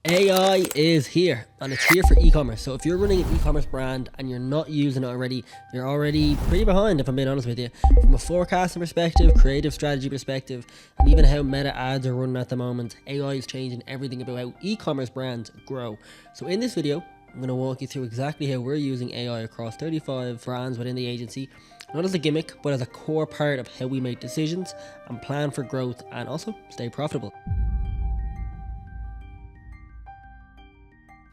AI is here, and it's here for e-commerce. So if you're running an e-commerce brand and you're not using it already, you're already pretty behind, if I'm being honest with you. From a forecasting perspective, creative strategy perspective, and even how meta ads are running at the moment, AI is changing everything about how e-commerce brands grow. So in this video, I'm going to walk you through exactly how we're using AI across 35 brands within the agency, not as a gimmick, but as a core part of how we make decisions and plan for growth and also stay profitable.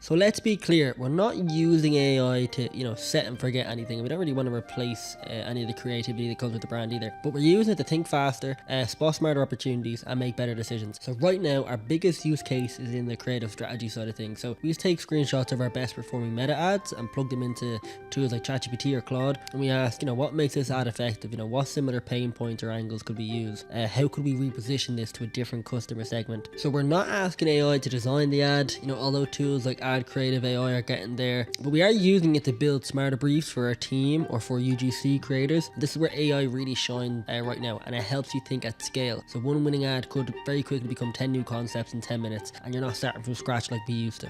So let's be clear, we're not using AI to, set and forget anything. We don't really want to replace any of the creativity that comes with the brand either. But we're using it to think faster, spot smarter opportunities, and make better decisions. So right now, our biggest use case is in the creative strategy side of things. So we just take screenshots of our best performing meta ads and plug them into tools like ChatGPT or Claude. And we ask, what makes this ad effective? What similar pain points or angles could we use? How could we reposition this to a different customer segment? So we're not asking AI to design the ad, although tools like creative AI are getting there, but we are using it to build smarter briefs for our team or for UGC creators. This is where AI really shines right now, and it helps you think at scale. So one winning ad could very quickly become 10 new concepts in 10 minutes, and you're not starting from scratch like we used to.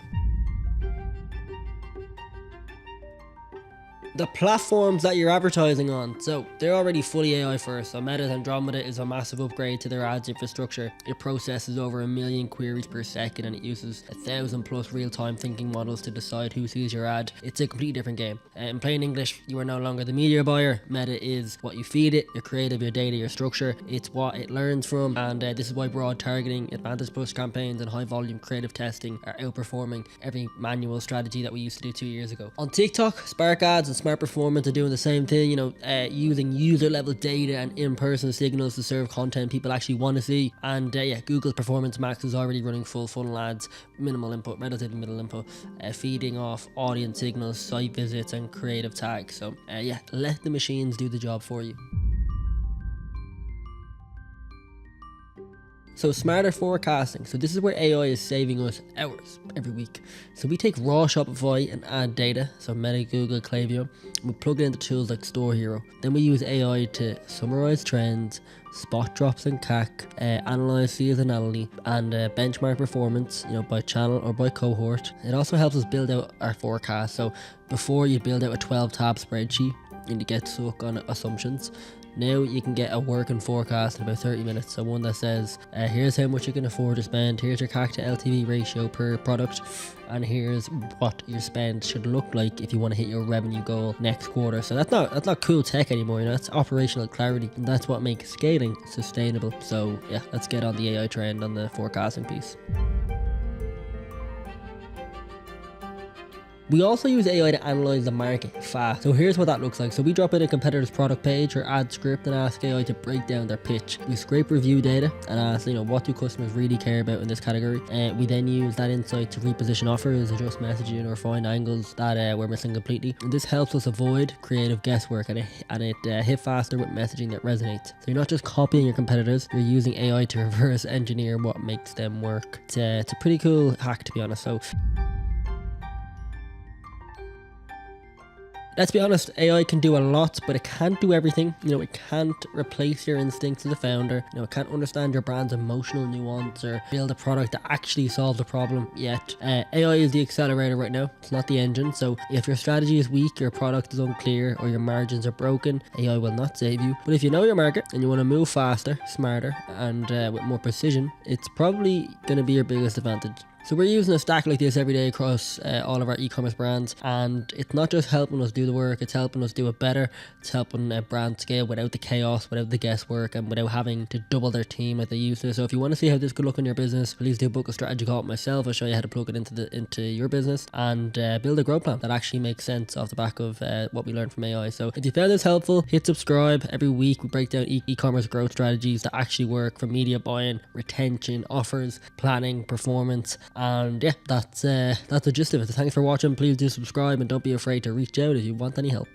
The platforms that you're advertising on, so they're already fully AI first. So Meta's Andromeda is a massive upgrade to their ads infrastructure. It processes over 1 million queries per second, and it uses 1,000+ real-time thinking models to decide who sees your ad. It's a completely different game. In plain English, you are no longer the media buyer. Meta is what you feed it, your creative, your data, your structure. It's what it learns from, and this is why broad targeting, advantage push campaigns, and high volume creative testing are outperforming every manual strategy that we used to do 2 years ago. On TikTok, Spark Ads and Smart Performance are doing the same thing, using user level data and in-person signals to serve content people actually want to see. And Google's Performance Max is already running full funnel ads, minimal input, relatively minimal input, feeding off audience signals, site visits, and creative tags. So let the machines do the job for you. So smarter forecasting. So this is where AI is saving us hours every week. So we take raw Shopify and ad data, so Meta, Google, Klaviyo, and we plug it into tools like Store Hero. Then we use AI to summarize trends, spot drops in CAC, analyze seasonality, and benchmark performance, by channel or by cohort. It also helps us build out our forecast. So before you build out a 12-tab spreadsheet and you get stuck on assumptions, now you can get a working forecast in about 30 minutes. So one that says, here's how much you can afford to spend, here's your CAC to LTV ratio per product, and here's what your spend should look like if you want to hit your revenue goal next quarter. So that's not cool tech anymore, that's operational clarity, and that's what makes scaling sustainable. So let's get on the AI trend on the forecasting piece. We also use AI to analyze the market fast. So here's what that looks like. So we drop in a competitor's product page or ad script and ask AI to break down their pitch. We scrape review data and ask, what do customers really care about in this category? We then use that insight to reposition offers, adjust messaging, or find angles that we're missing completely. And this helps us avoid creative guesswork, and it hit faster with messaging that resonates. So you're not just copying your competitors, you're using AI to reverse engineer what makes them work. It's a pretty cool hack, to be honest. So let's be honest, AI can do a lot, but it can't do everything. It can't replace your instincts as a founder. It can't understand your brand's emotional nuance or build a product that actually solves a problem yet. AI is the accelerator right now. It's not the engine. So if your strategy is weak, your product is unclear, or your margins are broken, AI will not save you. But if you know your market and you want to move faster, smarter, and with more precision, it's probably going to be your biggest advantage. So we're using a stack like this every day across all of our e-commerce brands, and it's not just helping us do the work, it's helping us do it better. It's helping a brand scale without the chaos, without the guesswork, and without having to double their team like they used to. So if you want to see how this could look in your business, please do book a strategy call with myself. I'll show you how to plug it into your business and build a growth plan that actually makes sense off the back of what we learned from AI. So if you found this helpful, hit subscribe. Every week we break down e-commerce growth strategies that actually work for media buying, retention, offers, planning, performance. And that's the gist of it. So thanks for watching. Please do subscribe, and don't be afraid to reach out if you want any help.